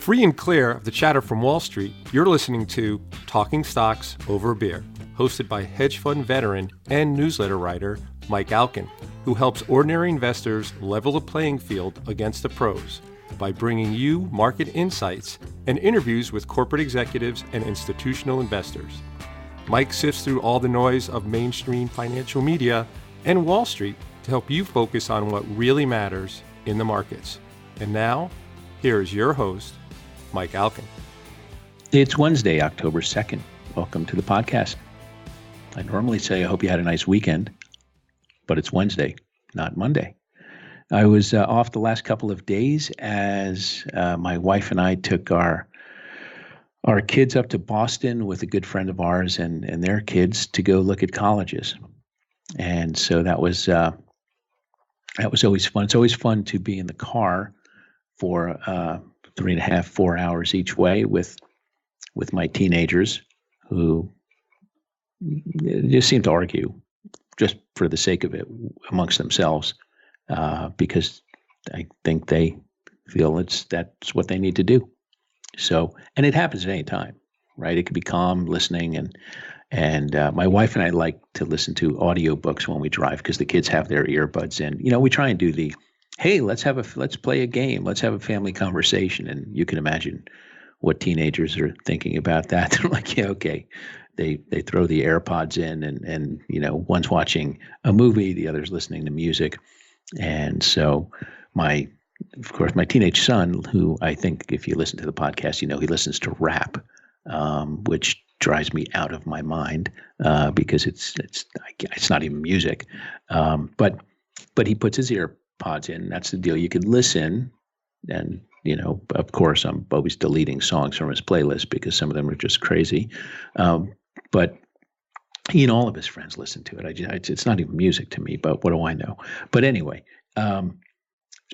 Free and clear of the chatter from Wall Street, you're listening to Talking Stocks Over a Beer, hosted by hedge fund veteran and newsletter writer Mike Alkin, who helps ordinary investors level the playing field against the pros by bringing you market insights and interviews with corporate executives and institutional investors. Mike sifts through all the noise of mainstream financial media and Wall Street to help you focus on what really matters in the markets. And now, here is your host, Mike Alkin. It's Wednesday, October 2nd. Welcome to the podcast. I normally say I hope you had a nice weekend, but it's Wednesday, not Monday. I was off the last couple of days as my wife and I took our kids up to Boston with a good friend of ours and their kids to go look at colleges. And so that was always fun. It's always fun to be in the car for 3.5, 4 hours each way with my teenagers who just seem to argue just for the sake of it amongst themselves because I think they feel that's what they need to do. So, and it happens at any time, right? It could be calm listening, and my wife and I like to listen to audiobooks when we drive because the kids have their earbuds in. You know, we try and do the, hey, let's play a game, let's have a family conversation, and you can imagine what teenagers are thinking about that. They're like, yeah, okay. They throw the AirPods in, and you know, one's watching a movie, the other's listening to music, and so of course, my teenage son, who I think if you listen to the podcast, you know, he listens to rap, which drives me out of my mind because it's not even music. But he puts his earpods in. That's the deal. You can listen, and you know, of course, I'm always deleting songs from his playlist because some of them are just crazy. But he and all of his friends listen to it. It's not even music to me, but what do I know? But anyway.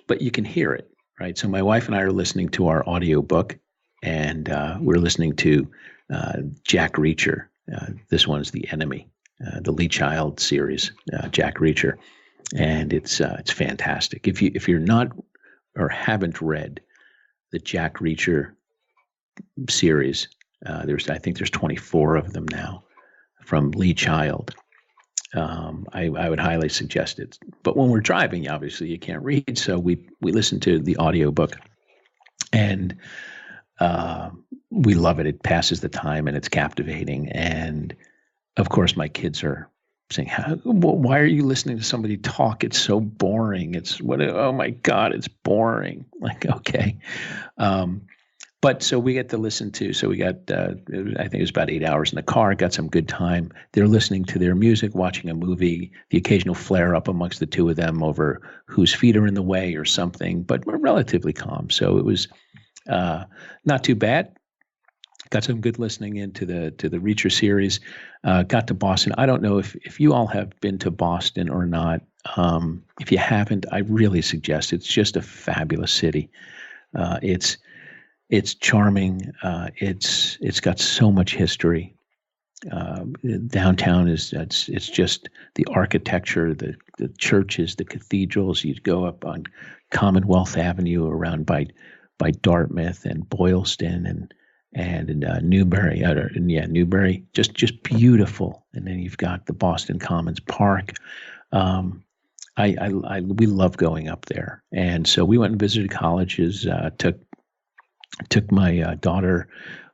But you can hear it, right? So my wife and I are listening to our audiobook, and we're listening to Jack Reacher. This one's The Enemy, the Lee Child series, Jack Reacher, and it's fantastic. If you're not or haven't read the Jack Reacher series, I think there's 24 of them now from Lee Child. I would highly suggest it. But when we're driving, obviously you can't read, so we listen to the audiobook, and we love it. It passes the time, and it's captivating. And of course, my kids are saying, why are you listening to somebody talk? It's so boring. Oh my God, it's boring. Like, okay. But so we get to listen to, so we got, I think it was about 8 hours in the car, got some good time. They're listening to their music, watching a movie, the occasional flare up amongst the two of them over whose feet are in the way or something, but we're relatively calm. So it was not too bad. Got some good listening into the Reacher series. Got to Boston. I don't know if you all have been to Boston or not. If you haven't, I really suggest it's just a fabulous city. It's charming. It's got so much history. Downtown it's just the architecture, the churches, the cathedrals. You'd go up on Commonwealth Avenue around by Dartmouth and Boylston and Newbury. Newbury, just beautiful. And then you've got the Boston Commons Park. We love going up there, and so we went and visited colleges. Took my daughter,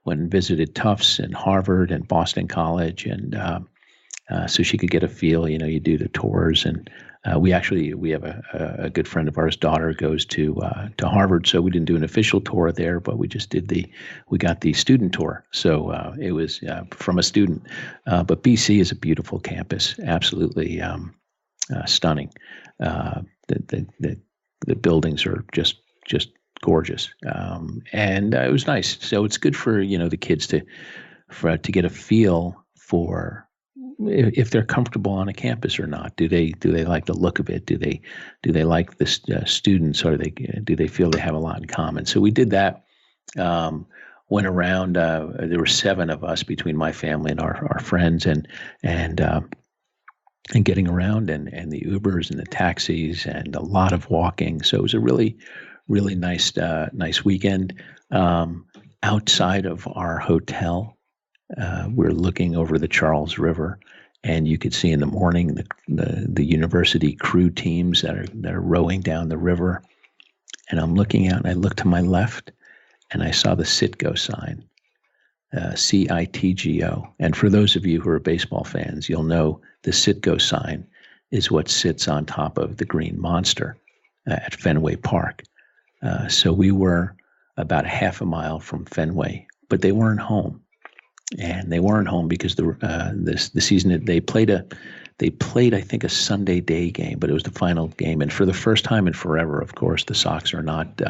went and visited Tufts and Harvard and Boston College, and so she could get a feel. You know, you do the tours, and we have a good friend of ours' daughter goes to Harvard, so we didn't do an official tour there, but we just we got the student tour. So it was from a student. But BC is a beautiful campus, absolutely stunning. The buildings are just gorgeous, and it was nice. So it's good for the kids to get a feel for if they're comfortable on a campus or not. Do they like the look of it? Do they like the students, or do they feel they have a lot in common? So we did that. Went around. There were 7 of us between my family and our friends, and getting around, and the Ubers and the taxis, and a lot of walking. So it was a really, really nice weekend. Outside of our hotel, we're looking over the Charles River, and you could see in the morning the university crew teams that are rowing down the river. And I'm looking out, and I look to my left, and I saw the Citgo sign, CITGO. And for those of you who are baseball fans, you'll know the Citgo sign is what sits on top of the Green Monster at Fenway Park. So we were about a half a mile from Fenway, but they weren't home. And they weren't home because the season they played, I think, a Sunday day game, but it was the final game. And for the first time in forever, of course, the Sox are not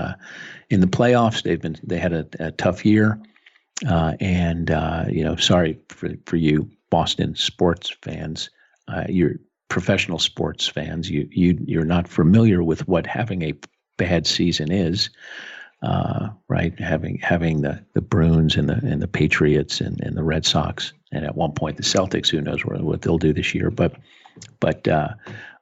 in the playoffs. They had a tough year, and sorry for you Boston sports fans, you're professional sports fans. You're not familiar with what having a bad season is. Right, having the Bruins and the Patriots and the Red Sox, and at one point the Celtics. Who knows what they'll do this year? But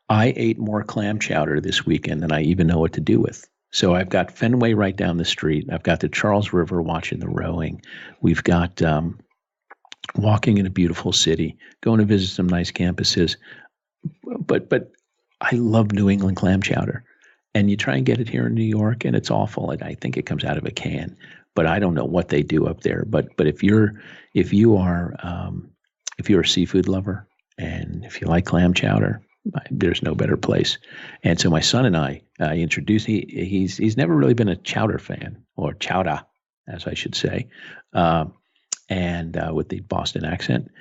I ate more clam chowder this weekend than I even know what to do with. So I've got Fenway right down the street. I've got the Charles River watching the rowing. We've got walking in a beautiful city, going to visit some nice campuses. But I love New England clam chowder. And you try and get it here in New York, and it's awful. And I think it comes out of a can, but I don't know what they do up there. But if you are a seafood lover, and if you like clam chowder, there's no better place. And so my son and I introduced. He's never really been a chowder fan, or chowder, as I should say, and with the Boston accent.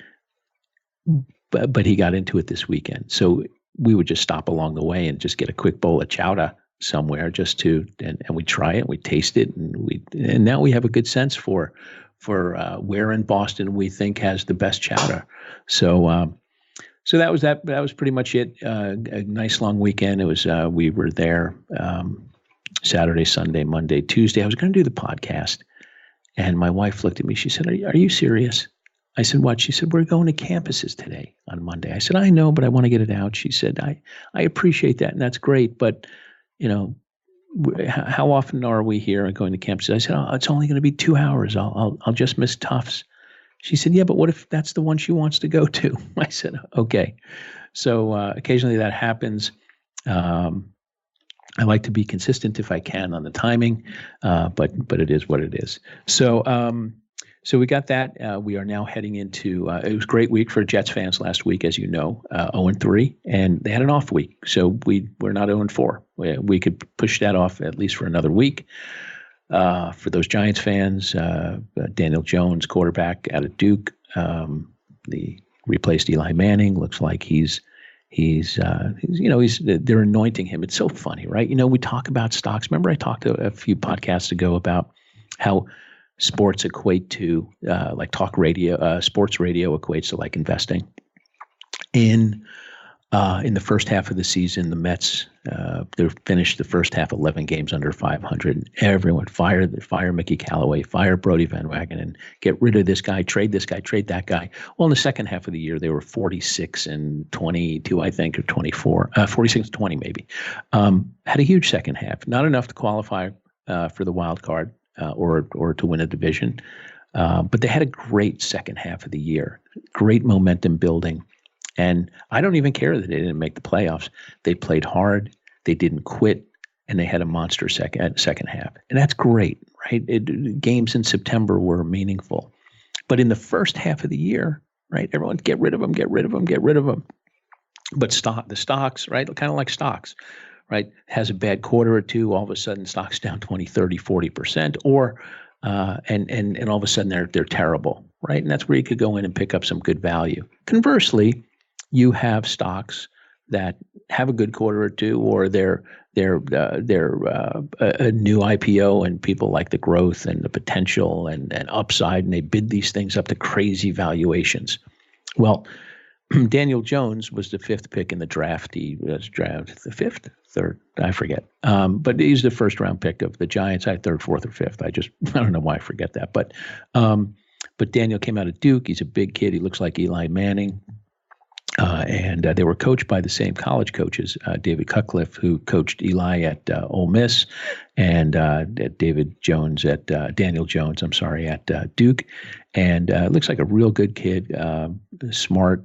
But he got into it this weekend. So we would just stop along the way and just get a quick bowl of chowder somewhere, and we try it, we taste it, and now we have a good sense for where in Boston we think has the best chowder. So that was pretty much it. A nice long weekend. It was we were there Saturday, Sunday, Monday, Tuesday. I was going to do the podcast, and my wife looked at me. She said, "Are you serious?" I said, "What?" She said, "We're going to campuses today on Monday." I said, "I know, but I want to get it out." She said, I appreciate that, and that's great, but how often are we here and going to campuses? I said, "Oh, it's only going to be 2 hours. I'll just miss Tufts." She said, "Yeah, but what if that's the one she wants to go to?" I said, "Okay." So occasionally that happens. I like to be consistent if I can on the timing, but it is what it is. So we got that. We are now heading into it was a great week for Jets fans last week, as you know, 0-3, and they had an off week. So we're not 0-4. We could push that off at least for another week. For those Giants fans, Daniel Jones, quarterback out of Duke, the replaced Eli Manning. Looks like they're anointing him. It's so funny, right? We talk about stocks. Remember I talked a few podcasts ago about how sports equate to like talk radio, sports radio equates to like investing. In the first half of the season, the Mets they finished the first half 11 games under 500. Everyone fire Mickey Callaway, fire Brody Van Wagenen, get rid of this guy, trade that guy. Well, in the second half of the year, they were 46-22, I think, or 24, 46-20 maybe. Had a huge second half, not enough to qualify for the wild card. Or to win a division. But they had a great second half of the year, great momentum building. And I don't even care that they didn't make the playoffs. They played hard, they didn't quit, and they had a monster second half. And that's great, right? Games in September were meaningful. But in the first half of the year, right, everyone get rid of them. But the stocks, right, kind of like stocks, right, has a bad quarter or two, all of a sudden stocks down 20, 30, 40%, or and all of a sudden they're terrible, right? And that's where you could go in and pick up some good value. Conversely, you have stocks that have a good quarter or two, or they're a new IPO, and people like the growth and the potential and upside, and they bid these things up to crazy valuations. Well, Daniel Jones was the fifth pick in the draft. He was drafted the fifth, third, I forget. But he's the first round pick of the Giants. I had third, fourth, or fifth. I don't know why I forget that. But Daniel came out of Duke. He's a big kid. He looks like Eli Manning. And they were coached by the same college coaches, David Cutcliffe, who coached Eli at Ole Miss, and Daniel Jones, at Duke. And looks like a real good kid, smart,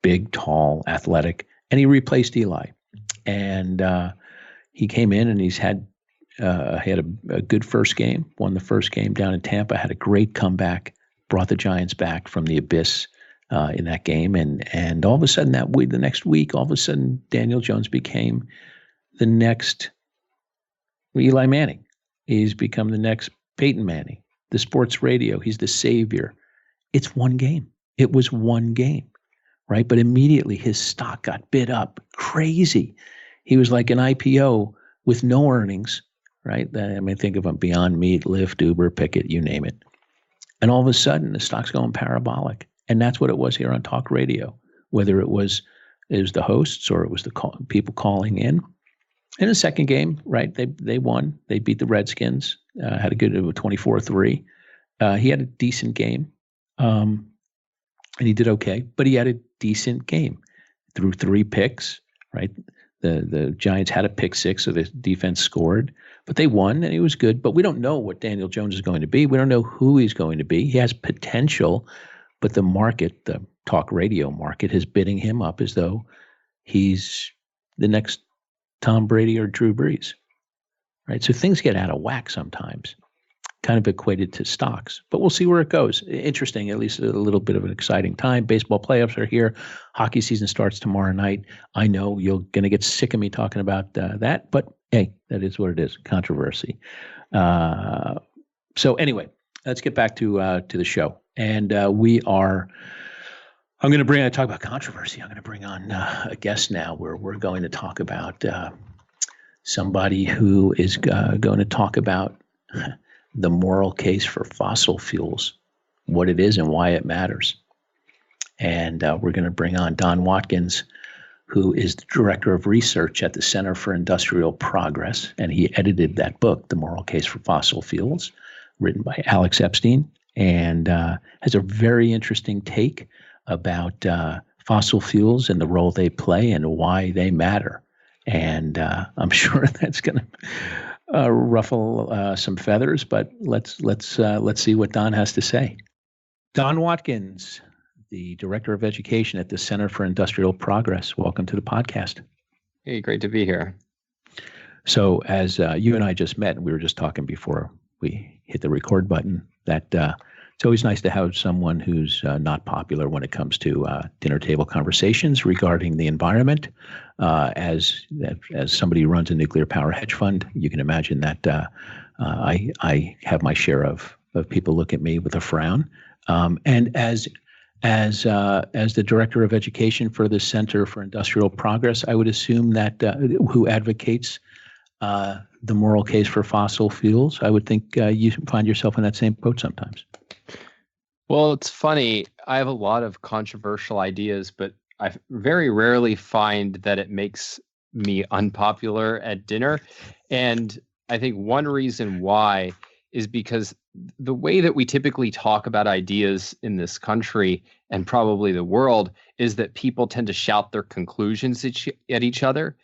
big, tall, athletic. And he replaced Eli. And he came in and he had a good first game, won the first game down in Tampa, had a great comeback, brought the Giants back from the abyss in that game. And all of a sudden the next week, all of a sudden Daniel Jones became the next Eli Manning. He's become the next Peyton Manning, the sports radio. He's the savior. It's one game. It was one game, right? But immediately his stock got bid up crazy. He was like an IPO with no earnings, right? I mean, think of them: Beyond Meat, Lyft, Uber, Picket, you name it. And all of a sudden, the stock's going parabolic. And that's what it was here on talk radio, whether it was the hosts or it was the people calling in. In the second game, right, they won. They beat the Redskins, had a good 24-3. He had a decent game, and he did okay, but he had a decent game. Threw 3 picks, right? The Giants had a pick 6, so the defense scored, but they won, and he was good. But we don't know what Daniel Jones is going to be. We don't know who he's going to be. He has potential, but the market, the talk radio market, is bidding him up as though he's the next Tom Brady or Drew Brees, right? So things get out of whack sometimes, kind of equated to stocks. But we'll see where it goes. Interesting, at least a little bit of an exciting time. Baseball playoffs are here. Hockey season starts tomorrow night. I know you're going to get sick of me talking about that, but hey, that is what it is, controversy. So anyway, let's get back to the show. And I'm going to talk about controversy. I'm going to bring on a guest now where we're going to talk about somebody who is going to talk about the moral case for fossil fuels, what it is and why it matters. And we're going to bring on Don Watkins, who is the director of research at the Center for Industrial Progress. And he edited that book, The Moral Case for Fossil Fuels, written by Alex Epstein, and has a very interesting take about fossil fuels and the role they play and why they matter. And I'm sure that's going to ruffle some feathers, but let's see what Don has to say. Don Watkins, the Director of Education at the Center for Industrial Progress. Welcome to the podcast. Hey, great to be here. So as you and I just met, and we were just talking before we hit the record button, that it's always nice to have someone who's not popular when it comes to dinner table conversations regarding the environment. As somebody who runs a nuclear power hedge fund, you can imagine that I have my share of people look at me with a frown. And as the Director of Education for the Center for Industrial Progress, I would assume that who advocates the moral case for fossil fuels, I would think you find yourself in that same boat sometimes. Well, it's funny. I have a lot of controversial ideas, but I very rarely find that it makes me unpopular at dinner. And I think one reason why is because the way that we typically talk about ideas in this country and probably the world is that people tend to shout their conclusions at each other.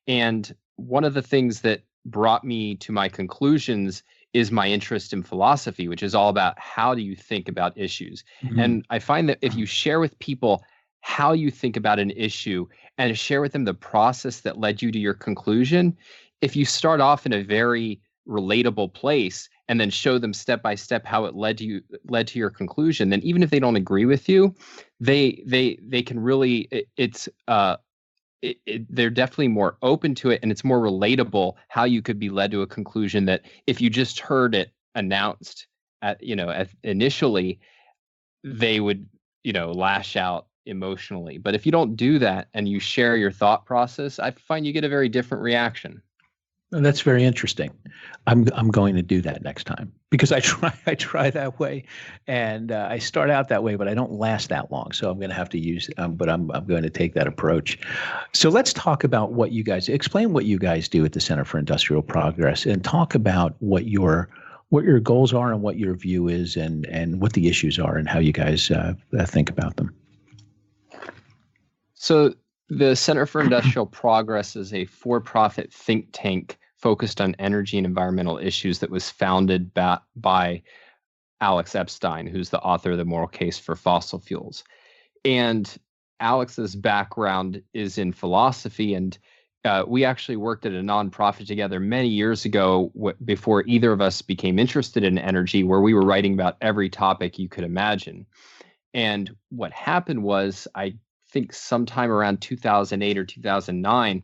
And one of the things that brought me to my conclusions is my interest in philosophy, which is all about how do you think about issues. Mm-hmm. And I find that if you share with people how you think about an issue and share with them the process that led you to your conclusion, if you start off in a very relatable place and then show them step by step how it led to your conclusion, then even if they don't agree with you, they can really they're definitely more open to it, and it's more relatable how you could be led to a conclusion that if you just heard it announced initially, they would lash out emotionally. But if you don't do that and you share your thought process, I find you get a very different reaction. That's very interesting. I'm going to do that next time because I try that way, and I start out that way, but I don't last that long. So I'm going to have to use. But I'm going to take that approach. So let's talk about explain what you guys do at the Center for Industrial Progress, and talk about what your goals are and what your view is, and what the issues are, and how you guys think about them. So the Center for Industrial Progress is a for-profit think tank focused on energy and environmental issues that was founded by Alex Epstein, who's the author of The Moral Case for Fossil Fuels. And Alex's background is in philosophy, and we actually worked at a nonprofit together many years ago before either of us became interested in energy, where we were writing about every topic you could imagine. And what happened was, I think sometime around 2008 or 2009,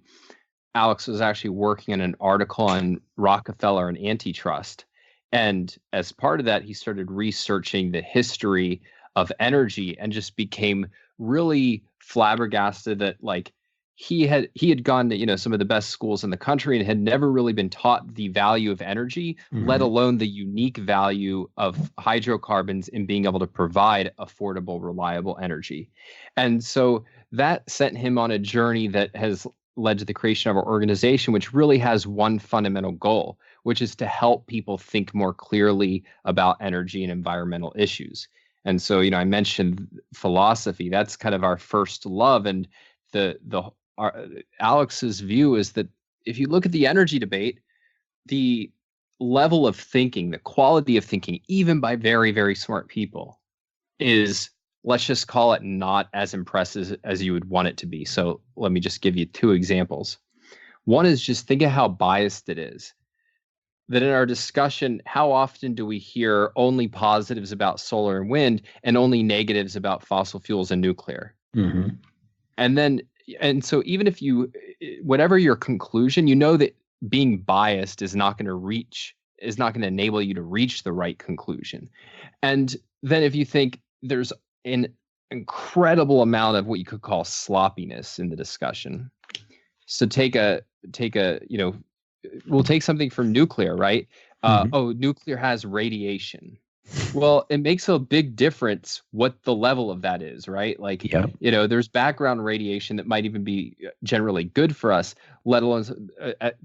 Alex was actually working on an article on Rockefeller and antitrust. And as part of that, he started researching the history of energy and just became really flabbergasted that, like, he had gone to, some of the best schools in the country and had never really been taught the value of energy, let alone the unique value of hydrocarbons in being able to provide affordable, reliable energy. And so that sent him on a journey that has led to the creation of our organization, which really has one fundamental goal, which is to help people think more clearly about energy and environmental issues. And so, I mentioned philosophy. That's kind of our first love. And Alex's view is that if you look at the energy debate, the level of thinking, the quality of thinking, even by very, very smart people, is, let's just call it, not as impressive as you would want it to be. So let me just give you two examples. One is, just think of how biased it is. That in our discussion, how often do we hear only positives about solar and wind and only negatives about fossil fuels and nuclear? Mm-hmm. And so even if whatever your conclusion, that being biased is not going to enable you to reach the right conclusion. And then if you think there's an incredible amount of what you could call sloppiness in the discussion. So we'll take something from nuclear, right? Nuclear has radiation. Well, it makes a big difference what the level of that is, right? Like, there's background radiation that might even be generally good for us, let alone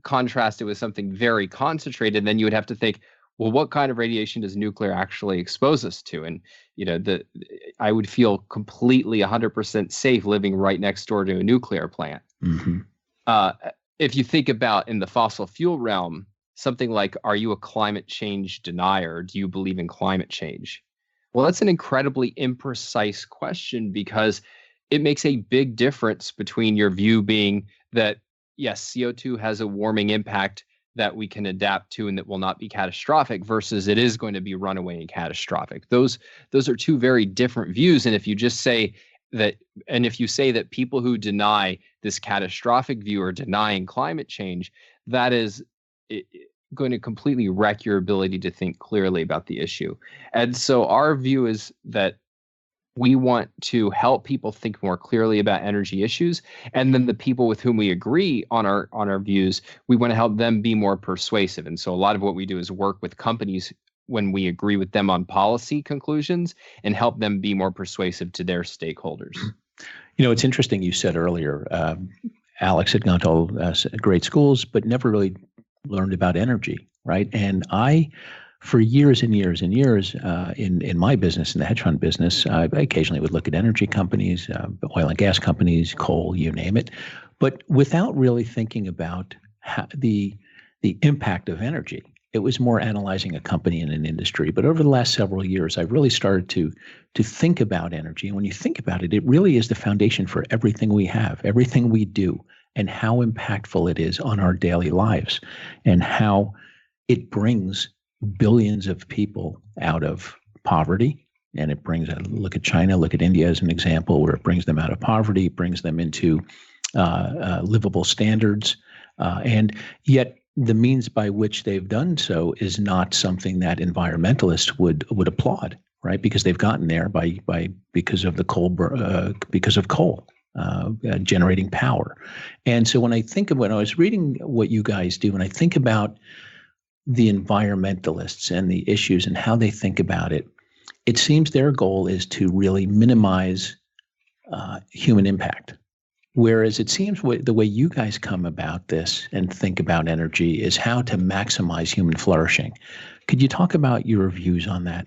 contrasted with something very concentrated. And then you would have to think, well, what kind of radiation does nuclear actually expose us to? And, I would feel completely 100% safe living right next door to a nuclear plant. Mm-hmm. If you think about in the fossil fuel realm, something like, are you a climate change denier? Do you believe in climate change? Well, that's an incredibly imprecise question, because it makes a big difference between your view being that, yes, CO2 has a warming impact that we can adapt to and that will not be catastrophic, versus it is going to be runaway and catastrophic. Those are two very different views. And if you just say that, and if you say that people who deny this catastrophic view are denying climate change, that is going to completely wreck your ability to think clearly about the issue. And so our view is that we want to help people think more clearly about energy issues. And then the people with whom we agree on our views, we want to help them be more persuasive. And so a lot of what we do is work with companies when we agree with them on policy conclusions and help them be more persuasive to their stakeholders. It's interesting, you said earlier, Alex had gone to all great schools, but never really learned about energy, right? And I, for years and years and years, in my business, in the hedge fund business, I occasionally would look at energy companies, oil and gas companies, coal, you name it, but without really thinking about the impact of energy. It was more analyzing a company and an industry. But over the last several years, I've really started to think about energy. And when you think about it, it really is the foundation for everything we have, everything we do, and how impactful it is on our daily lives, and how it brings billions of people out of poverty. And it brings, look at China, look at India as an example, where it brings them out of poverty, brings them into livable standards. And yet the means by which they've done so is not something that environmentalists would applaud, right? Because they've gotten there because of coal generating power. And so when I was reading what you guys do, and I think about the environmentalists and the issues and how they think about it, it seems their goal is to really minimize human impact. Whereas it seems the way you guys come about this and think about energy is how to maximize human flourishing. Could you talk about your views on that?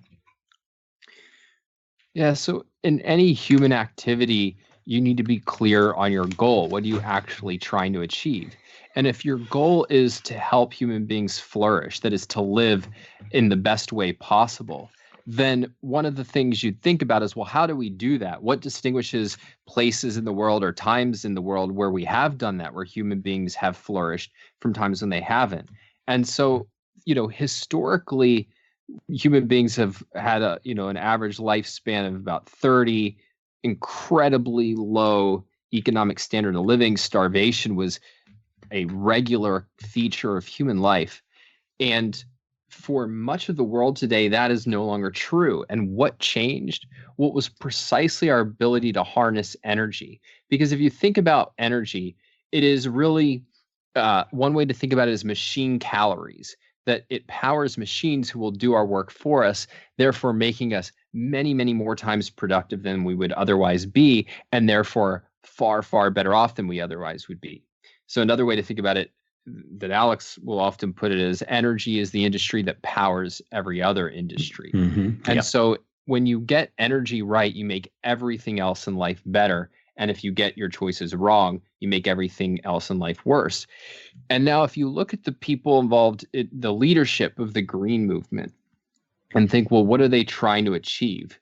Yeah, so in any human activity, you need to be clear on your goal. What are you actually trying to achieve? And if your goal is to help human beings flourish, that is to live in the best way possible, then one of the things you'd think about is, well, how do we do that? What distinguishes places in the world or times in the world where we have done that, where human beings have flourished from times when they haven't? And so, historically, human beings have had an average lifespan of about 30, incredibly low economic standard of living. Starvation was a regular feature of human life. And for much of the world today, that is no longer true. And what changed? What was precisely our ability to harness energy. Because if you think about energy, it is really one way to think about it is machine calories, that it powers machines who will do our work for us, therefore making us many, many more times productive than we would otherwise be, and therefore far, far better off than we otherwise would be. So another way to think about it that Alex will often put it is energy is the industry that powers every other industry. Mm-hmm. And so when you get energy right, you make everything else in life better. And if you get your choices wrong, you make everything else in life worse. And now if you look at the people involved in the leadership of the green movement and think, well, what are they trying to achieve?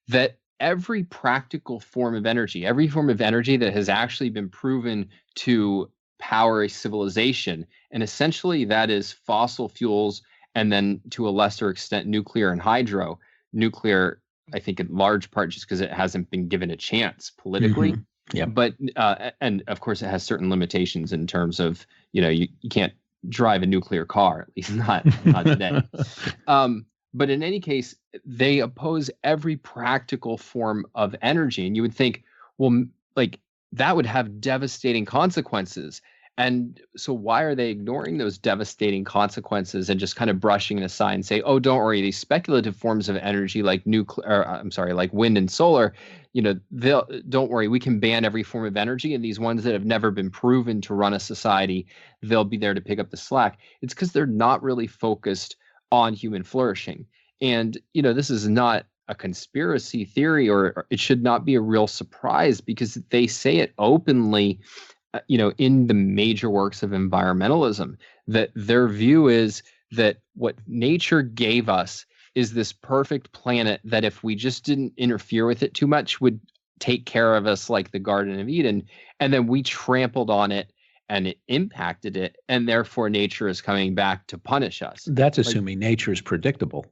That every practical form of energy, every form of energy that has actually been proven to power a civilization, and essentially that is fossil fuels, and then to a lesser extent nuclear and hydro. Nuclear, I think in large part just because it hasn't been given a chance politically. Mm-hmm. Yeah. But and of course it has certain limitations in terms of you can't drive a nuclear car, at least not today. But in any case, they oppose every practical form of energy, and you would think, well, like that would have devastating consequences. And so why are they ignoring those devastating consequences and just kind of brushing it aside and say, oh, don't worry, these speculative forms of energy like like wind and solar, don't worry, we can ban every form of energy, and these ones that have never been proven to run a society, they'll be there to pick up the slack. It's because they're not really focused on human flourishing. And, this is not a conspiracy theory, or it should not be a real surprise, because they say it openly, in the major works of environmentalism, that their view is that what nature gave us is this perfect planet that if we just didn't interfere with it too much would take care of us like the Garden of Eden. And then we trampled on it and it impacted it. And therefore nature is coming back to punish us. That's assuming nature is predictable.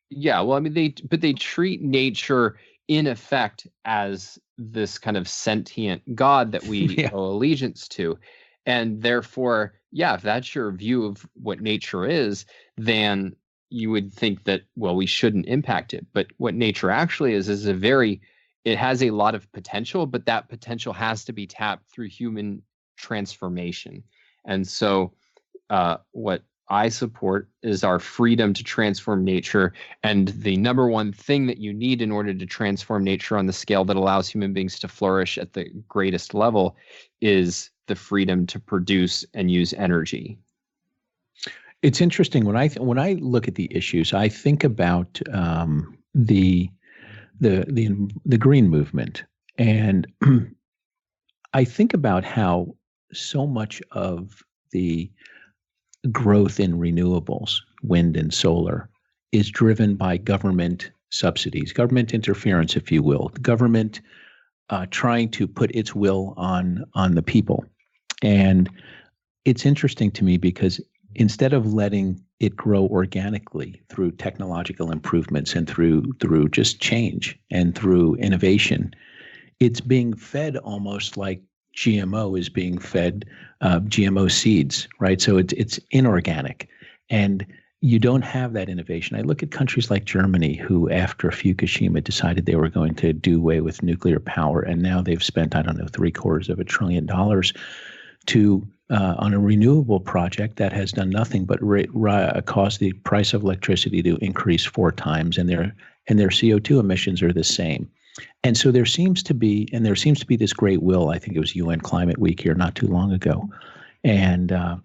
Yeah. Well, I mean, they treat nature in effect as this kind of sentient God that we owe allegiance to. And therefore, if that's your view of what nature is, then you would think that, well, we shouldn't impact it. But what nature actually is it has a lot of potential, but that potential has to be tapped through human transformation. And so what I support is our freedom to transform nature. And the number one thing that you need in order to transform nature on the scale that allows human beings to flourish at the greatest level is the freedom to produce and use energy. It's interesting when I look at the issues, I think about the green movement, and I think about how so much of the growth in renewables, wind and solar, is driven by government subsidies, government interference, if you will, the government trying to put its will on the people. And it's interesting to me because instead of letting it grow organically through technological improvements and through just change and through innovation, it's being fed almost like GMO is being fed GMO seeds, right? So it's inorganic, and you don't have that innovation. I look at countries like Germany, who after Fukushima decided they were going to do away with nuclear power, and now they've spent, $750 billion to on a renewable project that has done nothing but cause the price of electricity to increase 4 times, and their CO2 emissions are the same. And so there seems to be this great will. I think it was UN Climate Week here not too long ago, and I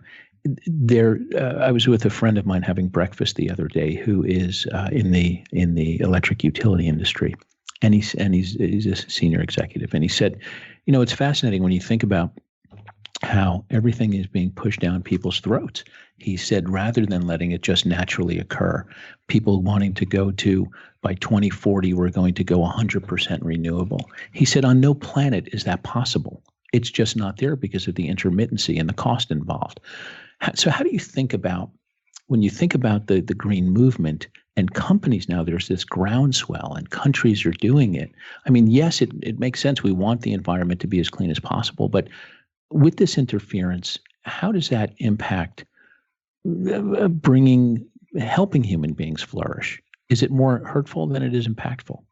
was with a friend of mine having breakfast the other day who is in the electric utility industry, And he's a senior executive. And he said, it's fascinating when you think about how everything is being pushed down people's throats. He said, rather than letting it just naturally occur, people wanting to go to, by 2040, we're going to go 100% renewable. He said, on no planet is that possible. It's just not there because of the intermittency and the cost involved. So how do you think about, when you think about the green movement and companies now, there's this groundswell and countries are doing it. I mean, yes, it makes sense. We want the environment to be as clean as possible, but with this interference, how does that impact helping human beings flourish? Is it more hurtful than it is impactful?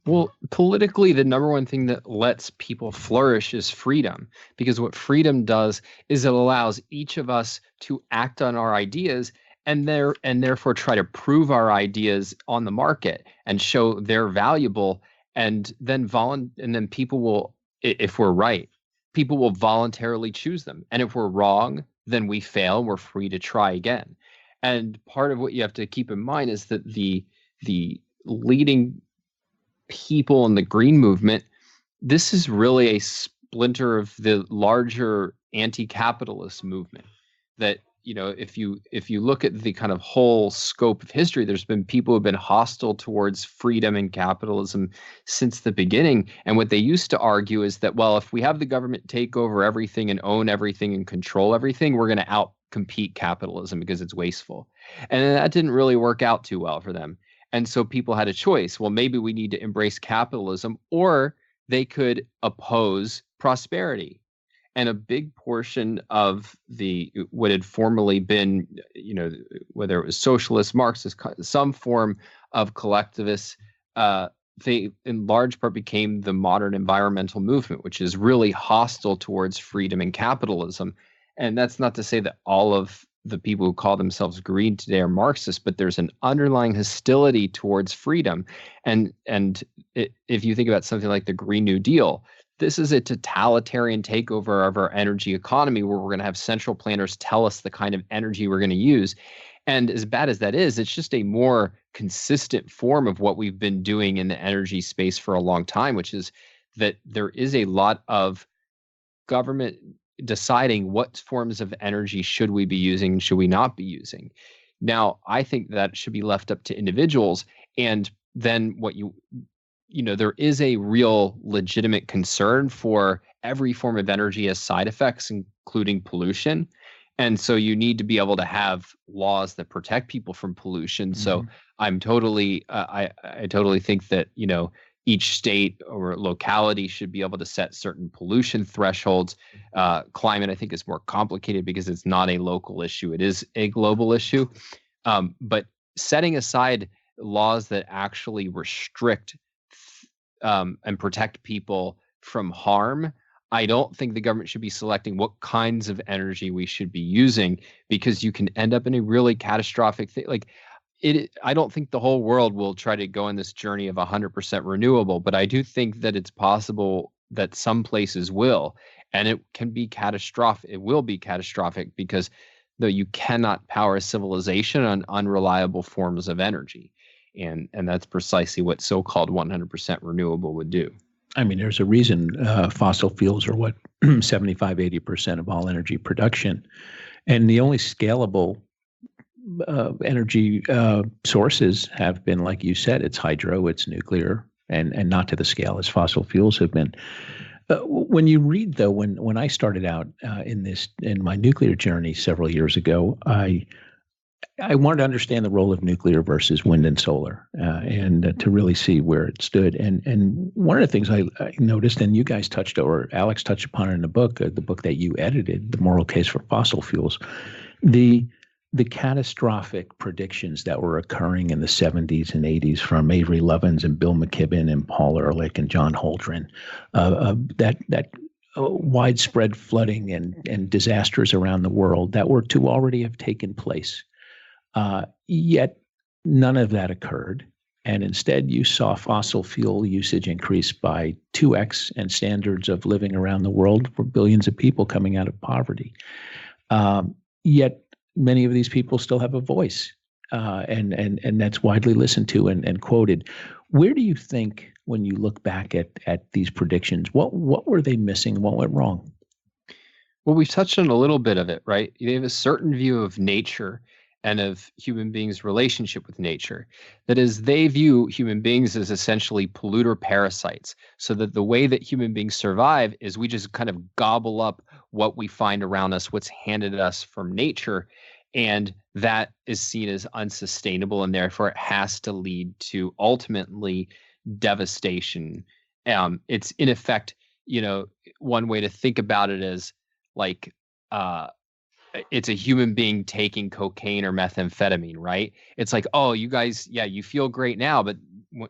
Well, politically, the number one thing that lets people flourish is freedom, because what freedom does is it allows each of us to act on our ideas and therefore try to prove our ideas on the market and show they're valuable, and then people will, if we're right, people will voluntarily choose them. And if we're wrong, then we fail. We're free to try again. And part of what you have to keep in mind is that the leading people in the green movement, this is really a splinter of the larger anti-capitalist movement. That, if you look at the kind of whole scope of history, there's been people who have been hostile towards freedom and capitalism since the beginning. And what they used to argue is that, well, if we have the government take over everything and own everything and control everything, we're going to outcompete capitalism because it's wasteful. And that didn't really work out too well for them. And so people had a choice. Well, maybe we need to embrace capitalism, or they could oppose prosperity. And a big portion of what had formerly been, whether it was socialist, Marxist, some form of collectivists, they in large part became the modern environmental movement, which is really hostile towards freedom and capitalism. And that's not to say that all of the people who call themselves green today are Marxists, but there's an underlying hostility towards freedom. And if you think about something like the Green New Deal, this is a totalitarian takeover of our energy economy, where we're going to have central planners tell us the kind of energy we're going to use. And as bad as that is, it's just a more consistent form of what we've been doing in the energy space for a long time, which is that there is a lot of government deciding what forms of energy should we be using, should we not be using. Now, I think that should be left up to individuals. And then there is a real legitimate concern for every form of energy has side effects, including pollution. And so you need to be able to have laws that protect people from pollution. Mm-hmm. So I'm totally, I totally think that, each state or locality should be able to set certain pollution thresholds. Climate, I think, is more complicated because it's not a local issue. It is a global issue. But setting aside laws that actually restrict and protect people from harm, I don't think the government should be selecting what kinds of energy we should be using, because you can end up in a really catastrophic thing. I don't think the whole world will try to go on this journey of 100% renewable, but I do think that it's possible that some places will, and it can be catastrophic. It will be catastrophic because though you cannot power a civilization on unreliable forms of energy. And that's precisely what so-called 100% renewable would do. I mean, there's a reason fossil fuels are 75, 80% of all energy production. And the only scalable energy sources have been, like you said, it's hydro, it's nuclear, and not to the scale as fossil fuels have been. When you read, though, when I started out in my nuclear journey several years ago, I wanted to understand the role of nuclear versus wind and solar, and to really see where it stood. And one of the things I noticed, and you guys Alex touched upon it in the book that you edited, The Moral Case for Fossil Fuels, the catastrophic predictions that were occurring in the 70s and 80s from Avery Lovins and Bill McKibben and Paul Ehrlich and John Holdren, that widespread flooding and disasters around the world that were to already have taken place. Yet none of that occurred. And instead, you saw fossil fuel usage increase by 2x and standards of living around the world for billions of people coming out of poverty. Yet many of these people still have a voice. and that's widely listened to and quoted. Where do you think, when you look back at these predictions, what were they missing? What went wrong? Well, we've touched on a little bit of it, right? They have a certain view of nature and of human beings' relationship with nature. That is, they view human beings as essentially polluter parasites, so that the way that human beings survive is we just kind of gobble up what we find around us, what's handed us from nature, and that is seen as unsustainable, and therefore it has to lead to ultimately devastation. It's in effect, one way to think about it is like it's a human being taking cocaine or methamphetamine, right? It's like, oh, you guys, yeah, you feel great now, but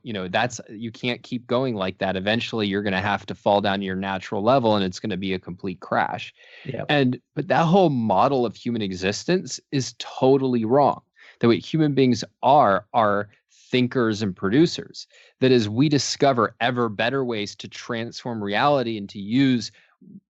you can't keep going like that. Eventually you're going to have to fall down to your natural level, and it's going to be a complete crash. Yeah. But that whole model of human existence is totally wrong. That what human beings are thinkers and producers. That is, we discover ever better ways to transform reality and to use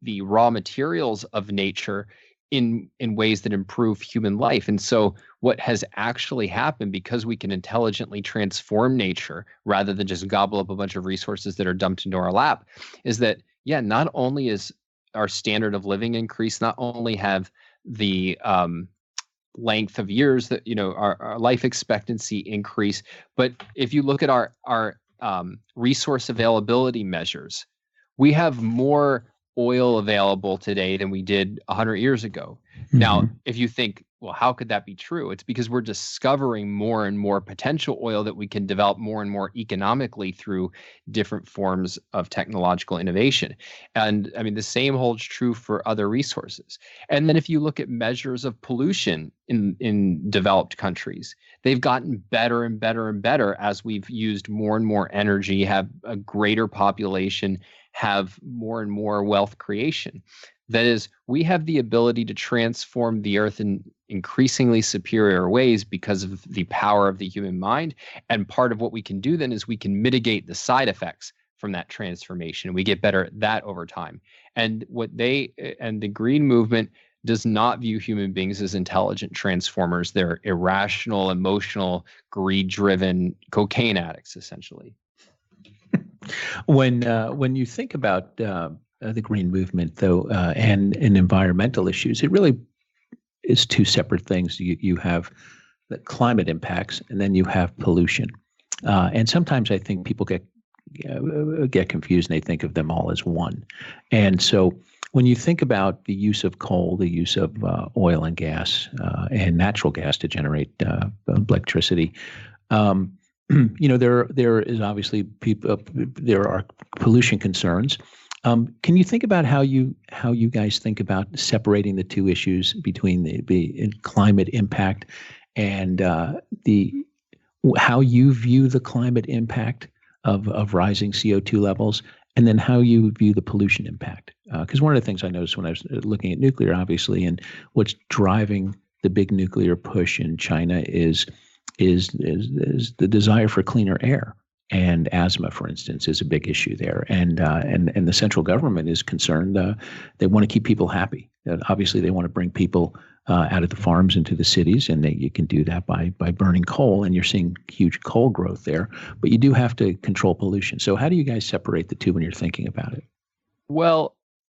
the raw materials of nature in ways that improve human life. And so what has actually happened, because we can intelligently transform nature rather than just gobble up a bunch of resources that are dumped into our lap, is that, yeah, not only is our standard of living increased, not only have the length of years that, our life expectancy increase, but if you look at our resource availability measures, we have more oil available today than we did 100 years ago. Mm-hmm. Now, if you think, well, how could that be true? It's because we're discovering more and more potential oil that we can develop more and more economically through different forms of technological innovation. And I mean, the same holds true for other resources. And then if you look at measures of pollution in developed countries, they've gotten better and better and better as we've used more and more energy, have a greater population, have more and more wealth creation. That is, we have the ability to transform the earth in increasingly superior ways because of the power of the human mind. And part of what we can do then is we can mitigate the side effects from that transformation. We get better at that over time. And the green movement does not view human beings as intelligent transformers. They're irrational, emotional, greed-driven cocaine addicts, essentially. When you think about the green movement, though, and environmental issues, it really is two separate things. You have the climate impacts, and then you have pollution. And sometimes I think people get confused, and they think of them all as one. And so when you think about the use of coal, the use of oil and gas and natural gas to generate electricity, there is obviously there are pollution concerns. Can you think about how you guys think about separating the two issues between the climate impact and how you view the climate impact of rising CO2 levels, and then how you view the pollution impact? Because one of the things I noticed when I was looking at nuclear, obviously, and what's driving the big nuclear push in China is the desire for cleaner air. And asthma, for instance, is a big issue there. And the central government is concerned. They want to keep people happy. Obviously, they want to bring people out of the farms into the cities, and you can do that by burning coal. And you're seeing huge coal growth there. But you do have to control pollution. So how do you guys separate the two when you're thinking about it? Well,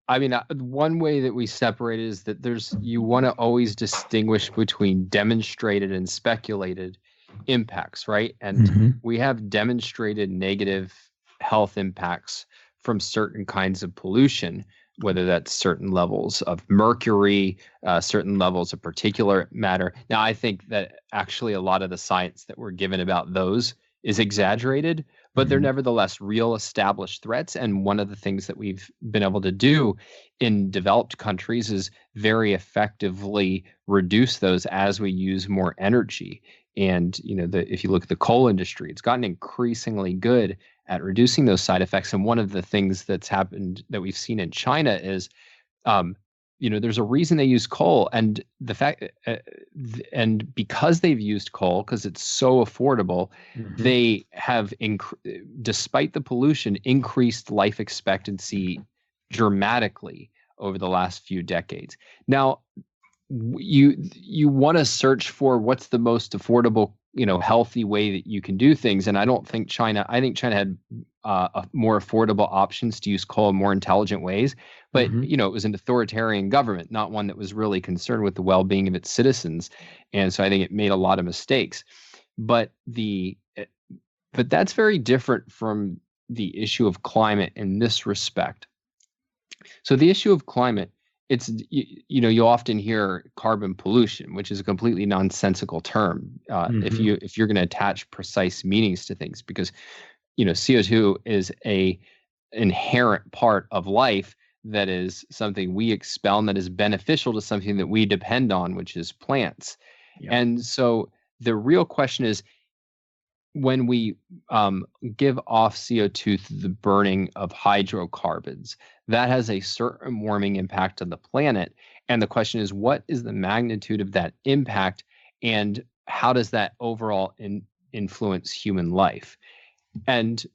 I mean, one way that we separate is that you want to always distinguish between demonstrated and speculated impacts, right? And we have demonstrated negative health impacts from certain kinds of pollution, whether that's certain levels of mercury, certain levels of particulate matter. Now, I think that actually a lot of the science that we're given about those is exaggerated, but they're nevertheless real established threats. And one of the things that we've been able to do in developed countries is very effectively reduce those as we use more energy. And if you look at the coal industry, it's gotten increasingly good at reducing those side effects. And one of the things that's happened that we've seen in China is, there's a reason they use coal, and the fact, and because they've used coal, because it's so affordable, they have, despite the pollution, increased life expectancy dramatically over the last few decades. Now, you want to search for what's the most affordable, healthy way that you can do things. And I think China had more affordable options to use coal in more intelligent ways. But, it was an authoritarian government, not one that was really concerned with the well-being of its citizens. And so I think it made a lot of mistakes. But that's very different from the issue of climate in this respect. So the issue of climate, it's, you often hear carbon pollution, which is a completely nonsensical term if you're going to attach precise meanings to things, because CO2 is a inherent part of life that is something we expel and that is beneficial to something that we depend on, which is plants. Yeah. And so the real question is, when we give off CO2 through the burning of hydrocarbons, that has a certain warming impact on the planet. And the question is, what is the magnitude of that impact, and how does that overall influence human life? And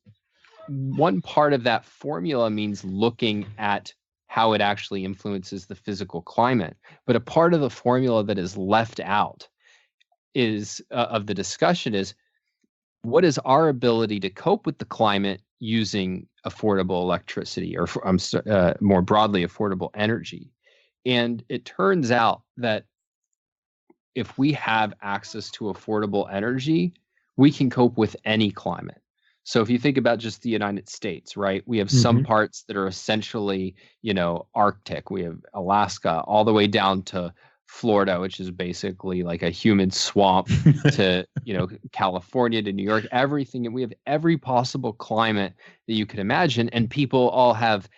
one part of that formula means looking at how it actually influences the physical climate. But a part of the formula that is left out is of the discussion is, what is our ability to cope with the climate using affordable electricity, or more broadly, affordable energy? And it turns out that if we have access to affordable energy, we can cope with any climate. So if you think about just the United States, right, we have some parts that are essentially, Arctic. We have Alaska all the way down to Florida, which is basically like a humid swamp, to California, to New York, everything. And we have every possible climate that you could imagine, and people all have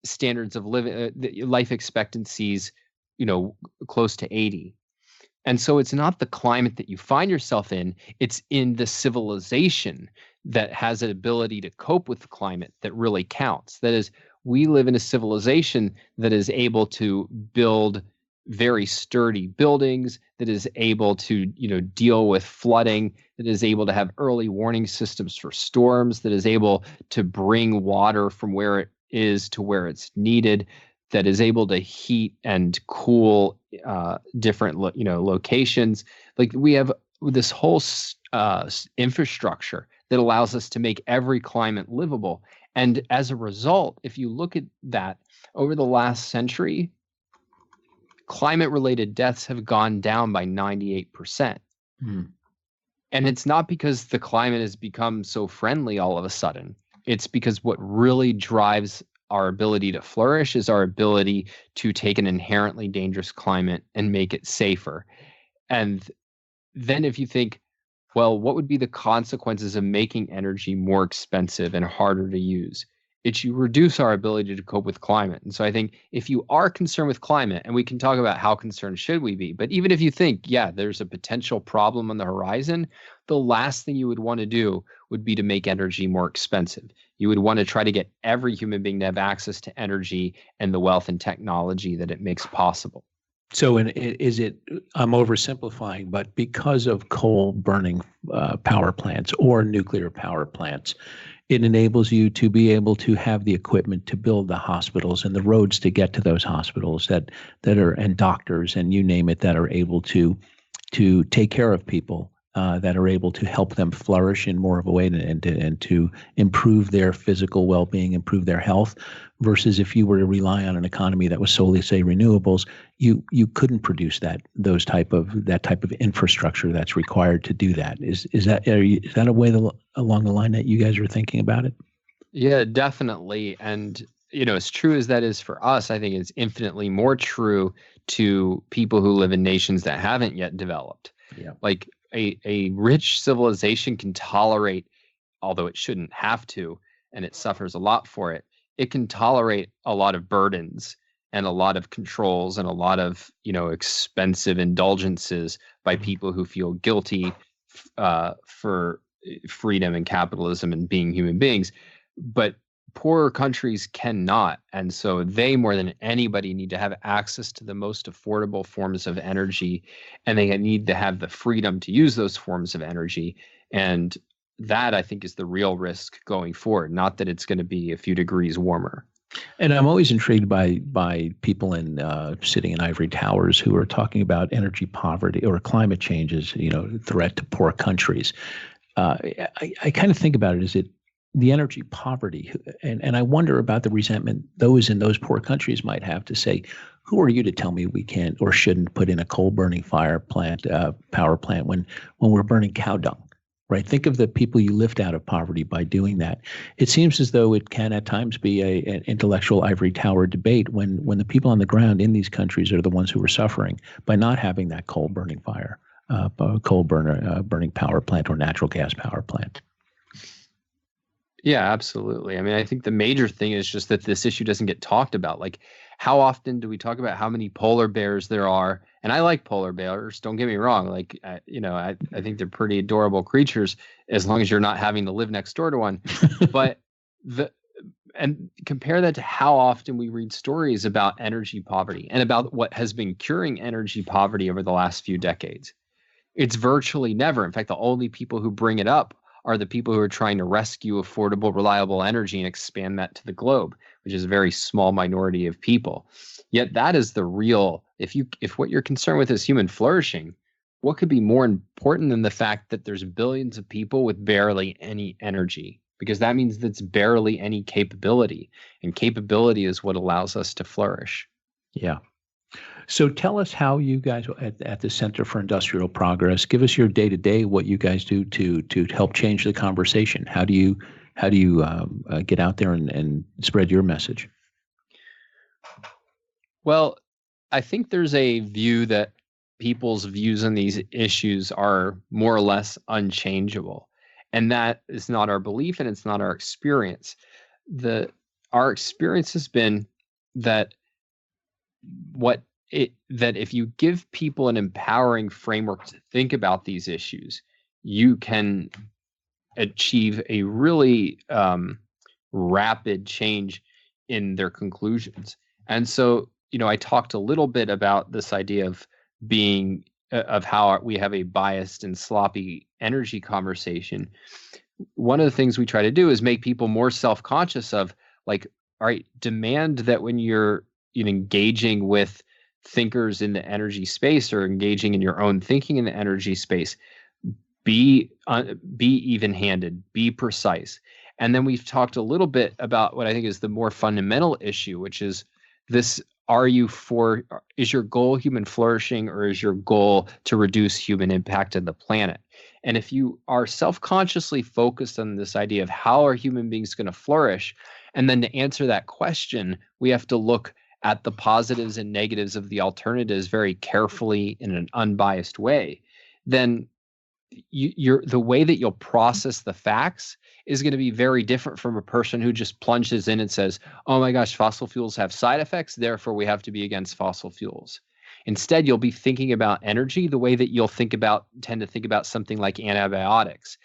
standards of living, life expectancies, close to 80. And so it's not the climate that you find yourself in, it's in the civilization that has an ability to cope with the climate that really counts. That is, we live in a civilization that is able to build very sturdy buildings, that is able to, deal with flooding, that is able to have early warning systems for storms, that is able to bring water from where it is to where it's needed, that is able to heat and cool different, locations. Like, we have this whole infrastructure that allows us to make every climate livable. And as a result, if you look at that over the last century, climate-related deaths have gone down by 98%. And it's not because the climate has become so friendly all of a sudden. It's because what really drives our ability to flourish is our ability to take an inherently dangerous climate and make it safer. And then if you think, well, what would be the consequences of making energy more expensive and harder to use? It's you reduce our ability to cope with climate. And so I think if you are concerned with climate, and we can talk about how concerned should we be, but even if you think, yeah, there's a potential problem on the horizon, the last thing you would want to do would be to make energy more expensive. You would want to try to get every human being to have access to energy and the wealth and technology that it makes possible. So I'm oversimplifying, but because of coal burning power plants or nuclear power plants, it enables you to be able to have the equipment to build the hospitals and the roads to get to those hospitals that are, and doctors and you name it, that are able to take care of people, that are able to help them flourish in more of a way and to improve their physical well-being, improve their health, versus if you were to rely on an economy that was solely, say, renewables, you couldn't produce that type of infrastructure that's required to do that. Is that a way along the line that you guys are thinking about it? Yeah, definitely. And as true as that is for us, I think it's infinitely more true to people who live in nations that haven't yet developed. Yeah. Like a rich civilization can tolerate, although it shouldn't have to, and it suffers a lot for it, it can tolerate a lot of burdens and a lot of controls and a lot of, expensive indulgences by people who feel guilty for freedom and capitalism and being human beings. But poorer countries cannot. And so they, more than anybody, need to have access to the most affordable forms of energy, and they need to have the freedom to use those forms of energy. And that, I think, is the real risk going forward, not that it's going to be a few degrees warmer. And I'm always intrigued by people sitting in ivory towers who are talking about energy poverty or climate change as, threat to poor countries. I kind of think about it as the energy poverty, and I wonder about the resentment those in those poor countries might have to say, who are you to tell me we can't or shouldn't put in a coal burning power plant when we're burning cow dung? Right. Think of the people you lift out of poverty by doing that. It seems as though it can at times be an intellectual ivory tower debate when the people on the ground in these countries are the ones who are suffering by not having that coal burning burning power plant or natural gas power plant. Yeah, absolutely. I mean, I think the major thing is just that this issue doesn't get talked about. Like, how often do we talk about how many polar bears there are? And I like polar bears. Don't get me wrong. Like, I think they're pretty adorable creatures as long as you're not having to live next door to one. But and compare that to how often we read stories about energy poverty and about what has been curing energy poverty over the last few decades. It's virtually never. In fact, the only people who bring it up are the people who are trying to rescue affordable, reliable energy and expand that to the globe, which is a very small minority of people. Yet that is the real, if what you're concerned with is human flourishing, what could be more important than the fact that there's billions of people with barely any energy? Because that means that's barely any capability. And capability is what allows us to flourish. Yeah. So tell us how you guys at the Center for Industrial Progress, give us your day-to-day, what you guys do to help change the conversation. How do you get out there and spread your message? Well, I think there's a view that people's views on these issues are more or less unchangeable. And that is not our belief and it's not our experience. Our experience has been that that if you give people an empowering framework to think about these issues, you can achieve a really rapid change in their conclusions. And so, I talked a little bit about this idea of how we have a biased and sloppy energy conversation. One of the things we try to do is make people more self-conscious of, like, all right, demand that when you're engaging with thinkers in the energy space or engaging in your own thinking in the energy space, be even-handed, be precise. And then we've talked a little bit about what I think is the more fundamental issue, which is this: is your goal human flourishing, or is your goal to reduce human impact on the planet? And if you are self-consciously focused on this idea of how are human beings going to flourish, and then to answer that question, we have to look at the positives and negatives of the alternatives very carefully in an unbiased way, then the way that you'll process the facts is going to be very different from a person who just plunges in and says, oh my gosh, fossil fuels have side effects, therefore we have to be against fossil fuels. Instead, you'll be thinking about energy the way that you'll tend to think about something like antibiotics.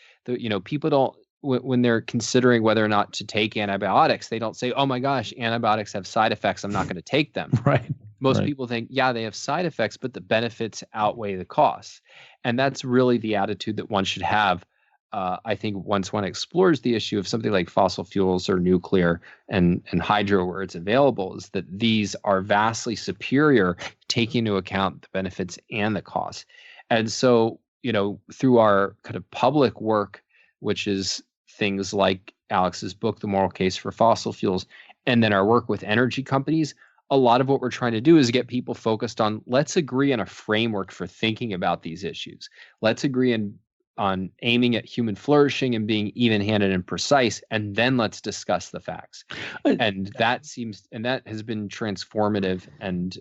People don't, when they're considering whether or not to take antibiotics, they don't say, oh my gosh, antibiotics have side effects, I'm not going to take them. Right. Most people think, yeah, they have side effects, but the benefits outweigh the costs. And that's really the attitude that one should have, I think, once one explores the issue of something like fossil fuels or nuclear and hydro where it's available, is that these are vastly superior, taking into account the benefits and the costs. And so, through our kind of public work, which is things like Alex's book, The Moral Case for Fossil Fuels, and then our work with energy companies, a lot of what we're trying to do is get people focused on, let's agree on a framework for thinking about these issues. Let's agree on aiming at human flourishing and being even-handed and precise, and then let's discuss the facts. And that has been transformative and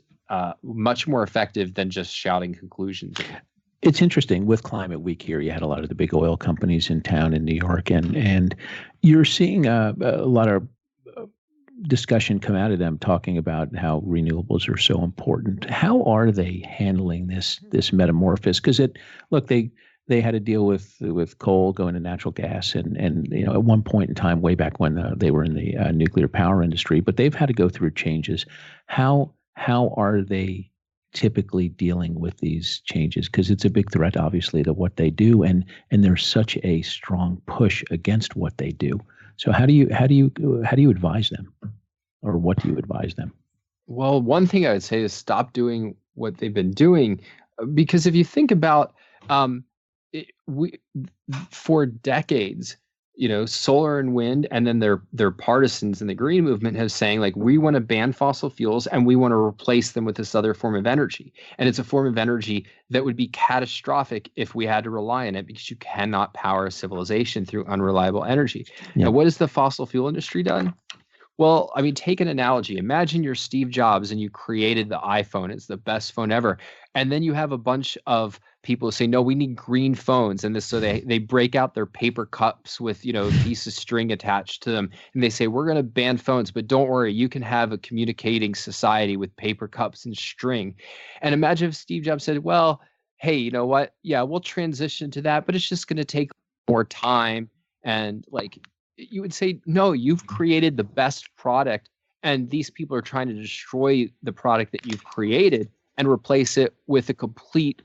much more effective than just shouting conclusions. It's interesting. With Climate Week here, you had a lot of the big oil companies in town in New York, and you're seeing a lot of discussion come out of them talking about how renewables are so important. How are they handling this metamorphosis? Because they had to deal with coal going to natural gas, and at one point in time, way back when they were in the nuclear power industry, but they've had to go through changes. How are they typically dealing with these changes? Because it's a big threat, obviously, to what they do, and there's such a strong push against what they do. So how do you advise them? or what do you advise them? Well, one thing I would say is stop doing what they've been doing, because if you think about we for decades, solar and wind, and then their partisans in the green movement have saying like, we want to ban fossil fuels and we want to replace them with this other form of energy. And it's a form of energy that would be catastrophic if we had to rely on it, because you cannot power a civilization through unreliable energy. Yeah. Now, what has the fossil fuel industry done? Well, I mean, take an analogy. Imagine you're Steve Jobs and you created the iPhone. It's the best phone ever. And then you have a bunch of people who say, no, we need green phones. And so they break out their paper cups with, a piece of string attached to them. And they say, we're going to ban phones, but don't worry, you can have a communicating society with paper cups and string. And imagine if Steve Jobs said, well, hey, you know what? Yeah, we'll transition to that, but it's just going to take more time. And you would say, no, you've created the best product, and these people are trying to destroy the product that you've created and replace it with a complete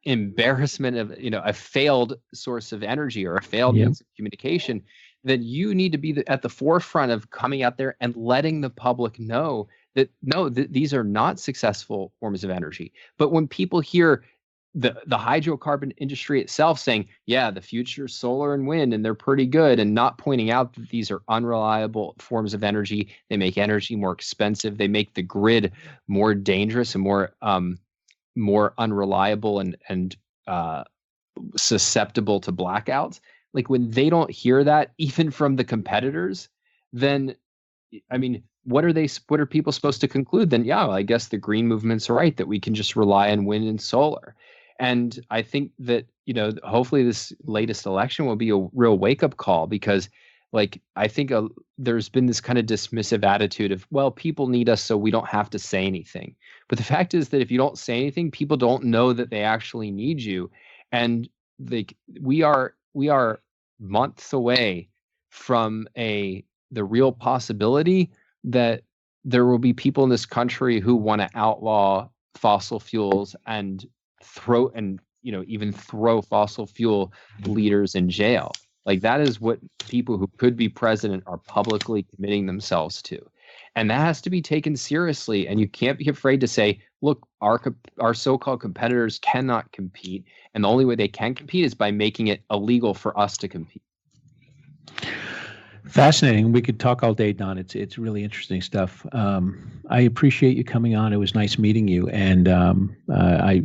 embarrassment of, a failed source of energy or a failed means of communication. Then you need to be at the forefront of coming out there and letting the public know that, no, these are not successful forms of energy. But when people hear the hydrocarbon industry itself saying, yeah, the future is solar and wind, and they're pretty good, and not pointing out that these are unreliable forms of energy. They make energy more expensive. They make the grid more dangerous and more unreliable and susceptible to blackouts. Like, when they don't hear that, even from the competitors, then, I mean, what are people supposed to conclude? Then, yeah, well, I guess the green movement's right, that we can just rely on wind and solar. And I think that, hopefully this latest election will be a real wake-up call, because I think there's been this kind of dismissive attitude of, well, people need us, so we don't have to say anything. But the fact is that if you don't say anything, people don't know that they actually need you. And we are months away from the real possibility that there will be people in this country who want to outlaw fossil fuels and even throw fossil fuel leaders in jail. That is what people who could be president are publicly committing themselves to. And that has to be taken seriously. And you can't be afraid to say, look, our so-called competitors cannot compete. And the only way they can compete is by making it illegal for us to compete. Fascinating. We could talk all day, Don. It's really interesting stuff. I appreciate you coming on. It was nice meeting you, and I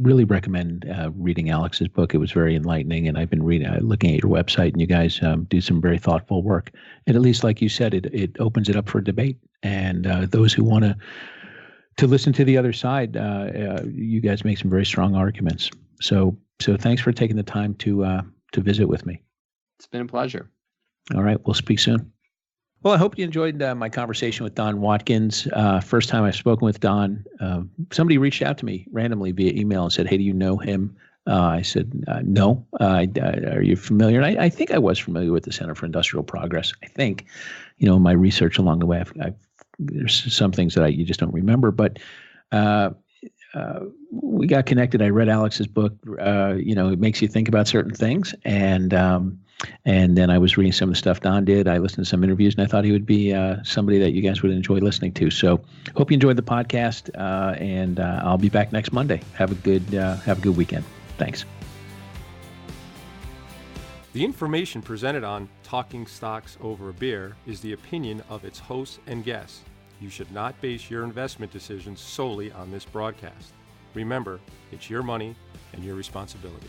really recommend reading Alex's book. It was very enlightening, and I've been looking at your website, and you guys do some very thoughtful work. And at least, like you said, it opens it up for debate. And those who want to listen to the other side, you guys make some very strong arguments. So thanks for taking the time to visit with me. It's been a pleasure. All right. We'll speak soon. Well, I hope you enjoyed my conversation with Don Watkins. First time I've spoken with Don. Somebody reached out to me randomly via email and said, hey, do you know him? I said, no. Are you familiar? And I think I was familiar with the Center for Industrial Progress. I think, in my research along the way, there's some things that you just don't remember. But we got connected. I read Alex's book. It makes you think about certain things. And then I was reading some of the stuff Don did. I listened to some interviews, and I thought he would be somebody that you guys would enjoy listening to. So hope you enjoyed the podcast, and I'll be back next Monday. Have a good weekend. Thanks. The information presented on Talking Stocks Over a Beer is the opinion of its hosts and guests. You should not base your investment decisions solely on this broadcast. Remember, it's your money and your responsibility.